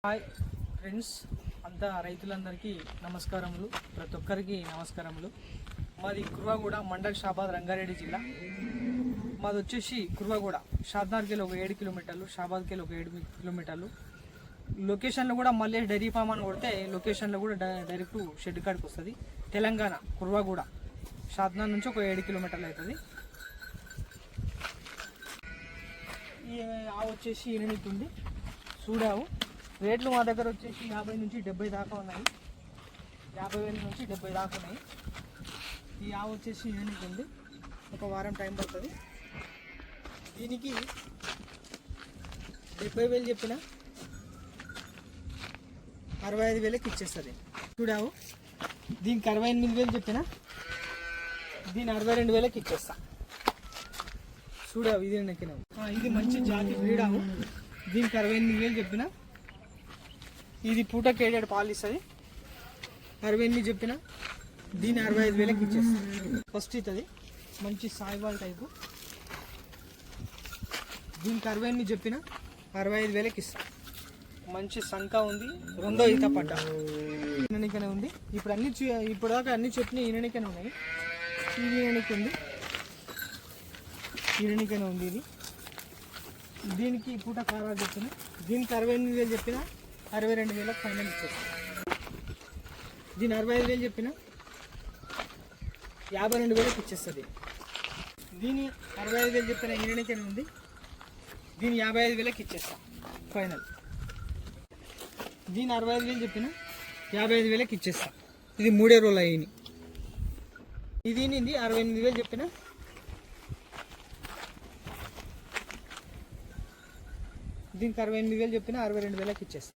Hi friends, అంతా రైతులందరికీ నమస్కారములు. ప్రతి ఒక్కరికి నమస్కారములు. మాది కుర్వాగూడ మండల్ షాబాద్ రంగారెడ్డి జిల్లా. మాది వచ్చేసి కుర్వాగూడ షాద్నార్కి ఒక 7 కిలోమీటర్లు, షాబాద్కి ఒక 7 కిలోమీటర్లు. లొకేషన్లో కూడా మళ్ళీ డైరీ ఫామ్ అని కొడితే లొకేషన్లో కూడా డైరెక్ట్ షెడ్ కాడికి వస్తుంది. తెలంగాణ కుర్వాగూడ షాద్నార్ నుంచి ఒక 7 కిలోమీటర్లు అవుతుంది. ఈ ఆవు వచ్చేసి 8 ఉంది. చూడావు రేట్లు మా దగ్గర వచ్చేసి 50 నుంచి 70 దాకా ఉన్నాయి. 50,000 నుంచి 70 దాకా ఉన్నాయి. ఈ ఆవు వచ్చేసి 8 ఉంది. ఒక వారం టైం పడుతుంది. దీనికి 70,000 చెప్పిన 65,000కి ఇచ్చేస్తుంది. చూడావు దీనికి 68,000 చెప్పిన దీన్ని 62,000కి ఇచ్చేస్తా. చూడావు ఇది నెక్కినావు. ఇది మంచి జాతి బ్రీడావు. దీనికి 68,000 చెప్పిన. ఇది పూట కేడెడ్ పాలు ఇస్తుంది. 68 చెప్పిన దీన్ని 65,000కి ఇచ్చేస్తుంది. ఫస్ట్ ఇస్తుంది మంచి సాయివాల్ టైపు. దీనికి 68 చెప్పిన 65,000కి ఇస్తాను. మంచి సంఖ ఉంది. రెండో ఈత పడ్డ ఈననికనే ఉంది. ఇప్పుడు దాకా అన్ని చెప్పిన ఈననికనే ఉన్నాయి. ఇది ఈననికి ఉంది, ఈననికనే ఉంది. ఇది దీనికి పూట కారాలు చెప్పిన. దీనికి 68,000 చెప్పిన 62,000కి ఫైనల్ ఇచ్చేస్తాను. దీని 65,000 చెప్పిన 52,000కి ఇచ్చేస్తుంది. దీని 65,000 చెప్పిన ఈననికనే ఉంది. దీని 55,000కి ఇచ్చేస్తాను ఫైనల్. దీని 65,000 చెప్పిన 55,000కి ఇచ్చేస్తాను. ఇది 3 రోజులు అయ్యింది. ఇది 68,000 చెప్పిన దీనికి 68,000 చెప్పిన 62,000కి ఇచ్చేస్తాను.